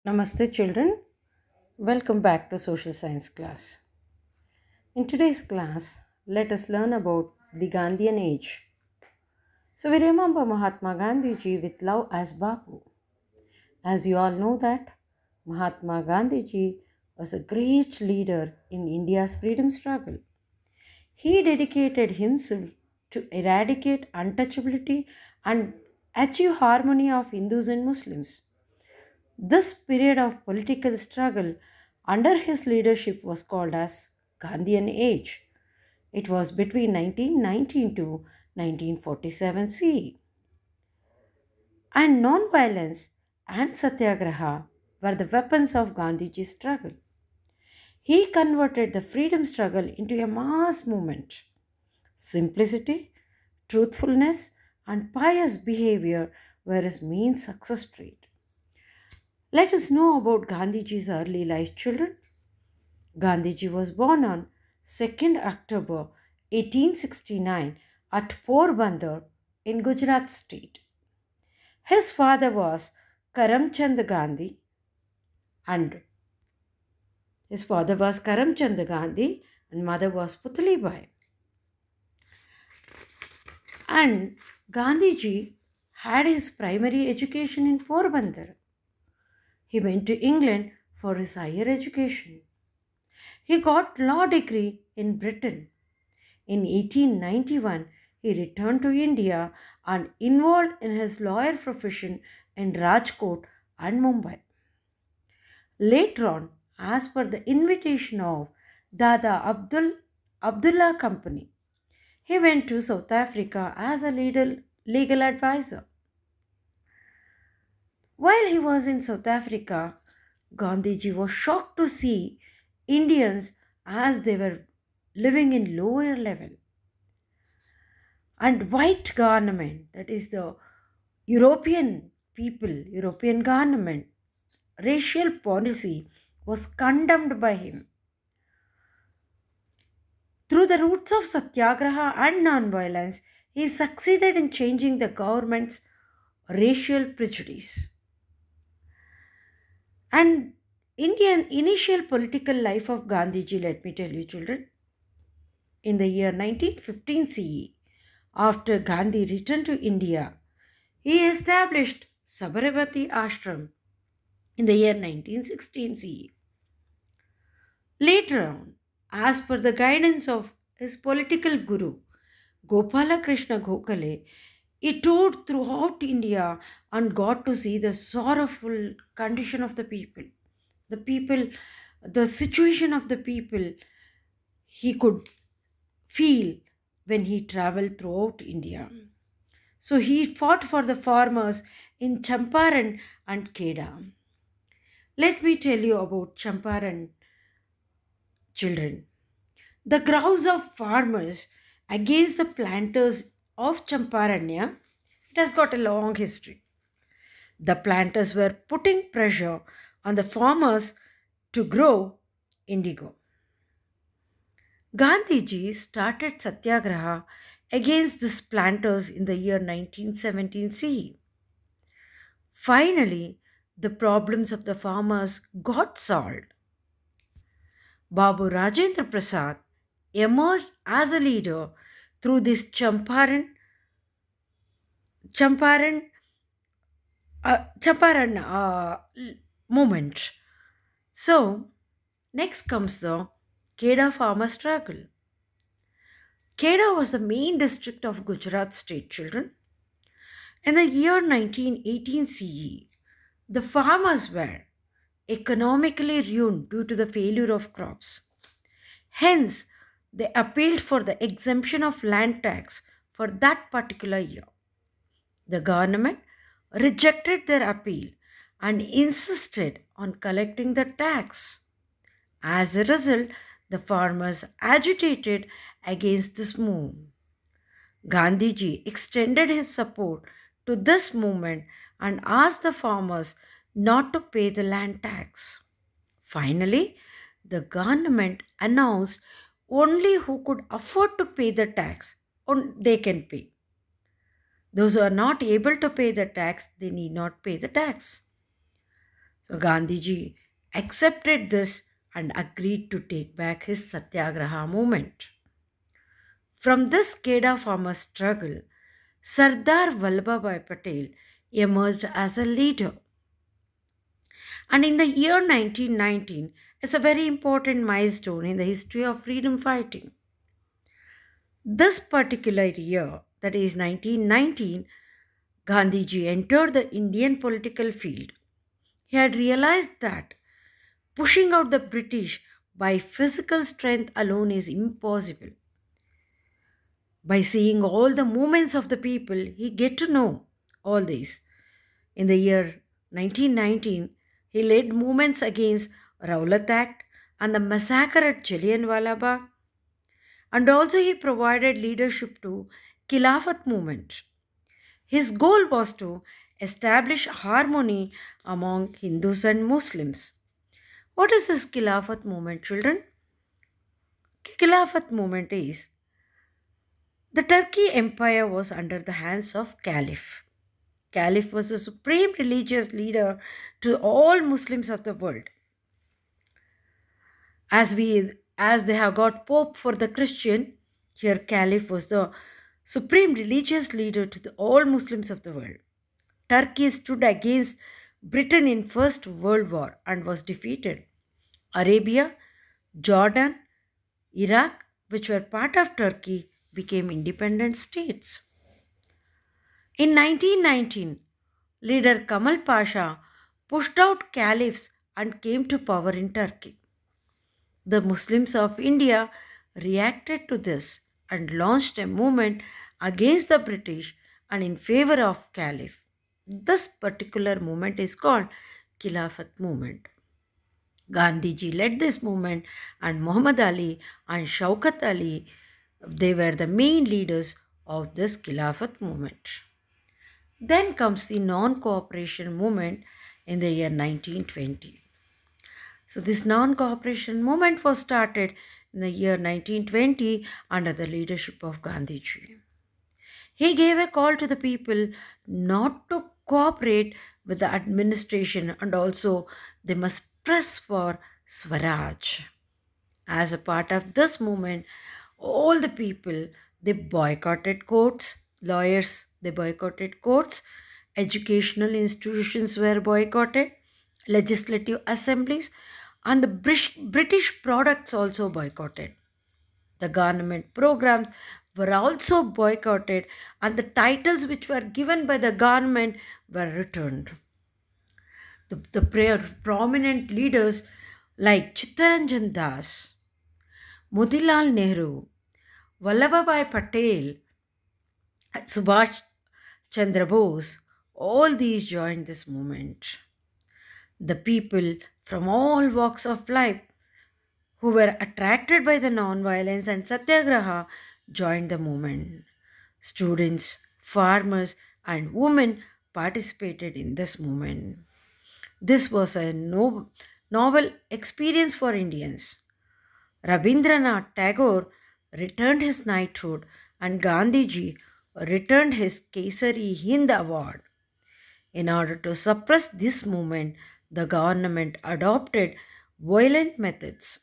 Namaste children, welcome back to social science class. In today's class, let us learn about the Gandhian Age. So we remember Mahatma Gandhiji with love as Bapu. As you all know that Mahatma Gandhiji was a great leader in India's freedom struggle. He dedicated himself to eradicate untouchability and achieve harmony of Hindus and Muslims. This period of political struggle under his leadership was called as Gandhian Age. It was between 1919 to 1947 CE. And non-violence and satyagraha were the weapons of Gandhiji's struggle. He converted the freedom struggle into a mass movement. Simplicity, truthfulness, and pious behavior were his main success trait. Let us know about Gandhiji's early life, children. Gandhiji was born on 2nd October 1869 at Porbandar in Gujarat state. His father was Karamchand Gandhi and mother was Putali Bai. And Gandhiji had his primary education in Porbandar. He went to England for his higher education. He got law degree in Britain. In 1891, he returned to India and involved in his lawyer profession in Rajkot and Mumbai. Later on, as per the invitation of Dada Abdullah Company, he went to South Africa as a legal advisor. While he was in South Africa, Gandhiji was shocked to see Indians as they were living in lower level. And white government, that is the European government, racial policy was condemned by him. Through the roots of satyagraha and non-violence, he succeeded in changing the government's racial prejudice. And Indian initial political life of Gandhiji, let me tell you children. In the year 1915 CE, after Gandhi returned to India, he established Sabarmati Ashram in the year 1916 CE. Later on, as per the guidance of his political guru, Gopala Krishna Gokhale, he toured throughout India and got to see the sorrowful condition of the people. The situation of the people, he could feel when he traveled throughout India. So he fought for the farmers in Champaran and Kheda. Let me tell you about Champaran, children. The grouse of farmers against the planters of Champaranya, it has got a long history. The planters were putting pressure on the farmers to grow indigo. Gandhiji started satyagraha against these planters in the year 1917 CE. Finally, the problems of the farmers got solved. Babu Rajendra Prasad emerged as a leader through this Champaran movement. So, next comes the Kheda farmer struggle. Kheda was the main district of Gujarat state, children. In the year 1918 CE, the farmers were economically ruined due to the failure of crops. Hence, they appealed for the exemption of land tax for that particular year. The government rejected their appeal and insisted on collecting the tax. As a result, the farmers agitated against this move. Gandhiji extended his support to this movement and asked the farmers not to pay the land tax. Finally, the government announced only who could afford to pay the tax, they can pay. Those who are not able to pay the tax, they need not pay the tax. So Gandhiji accepted this and agreed to take back his Satyagraha movement. From this Kheda farmer struggle, Sardar Vallabhbhai Patel emerged as a leader. And in the year 1919 is a very important milestone in the history of freedom fighting. This particular year, that is 1919, Gandhiji entered the Indian political field. He had realized that pushing out the British by physical strength alone is impossible. By seeing all the movements of the people, he get to know all this. In the year 1919, he led movements against Rowlatt Act and the massacre at Jallianwala Bagh, and also he provided leadership to Khilafat Movement. His goal was to establish harmony among Hindus and Muslims. What is this Khilafat movement, children? Khilafat movement is the Turkey Empire was under the hands of Caliph. Caliph was the supreme religious leader to all Muslims of the world. As they have got Pope for the Christian, here Caliph was the supreme religious leader to all Muslims of the world. Turkey stood against Britain in First World War and was defeated. Arabia, Jordan, Iraq, which were part of Turkey, became independent states. In 1919, leader Kamal Pasha pushed out caliphs and came to power in Turkey. The Muslims of India reacted to this and launched a movement against the British and in favor of caliph. This particular movement is called Khilafat movement. Gandhiji led this movement and Muhammad Ali and Shaukat Ali, they were the main leaders of this Khilafat movement. Then comes the non-cooperation movement in the year 1920. So this non-cooperation movement was started in the year 1920 under the leadership of Gandhiji. He gave a call to the people not to cooperate with the administration and also they must press for Swaraj. As a part of this movement, all the people, they boycotted courts, lawyers, they boycotted courts, educational institutions were boycotted, legislative assemblies, and the British products also boycotted. The government programs were also boycotted and the titles which were given by the government were returned. The prominent leaders like Chittaranjan Das, Motilal Nehru, Vallabhbhai Patel, Subhash Chandra Bose, all these joined this movement. The people from all walks of life who were attracted by the non-violence and satyagraha joined the movement. Students, farmers, and women participated in this movement. This was a novel experience for Indians. Rabindranath Tagore returned his knighthood and Gandhiji returned his Kesari Hind Award. In order to suppress this movement, the government adopted violent methods.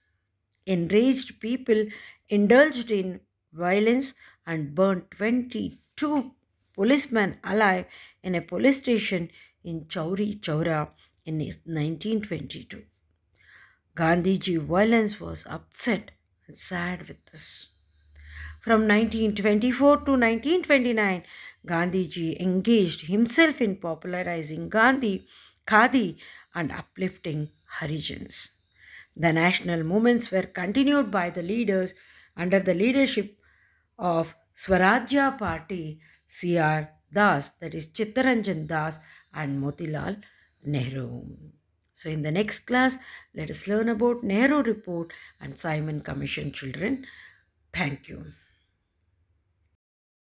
Enraged people indulged in violence and burnt 22 policemen alive in a police station in Chauri Chaura in 1922. Gandhiji violence was upset and sad with this. From 1924 to 1929, Gandhiji engaged himself in popularizing Gandhi, Khadi and uplifting Harijans. The national movements were continued by the leaders under the leadership of Swarajya Party, C.R. Das, that is Chittaranjan Das and Motilal Nehru. So in the next class, let us learn about Nehru Report and Simon Commission, children. Thank you.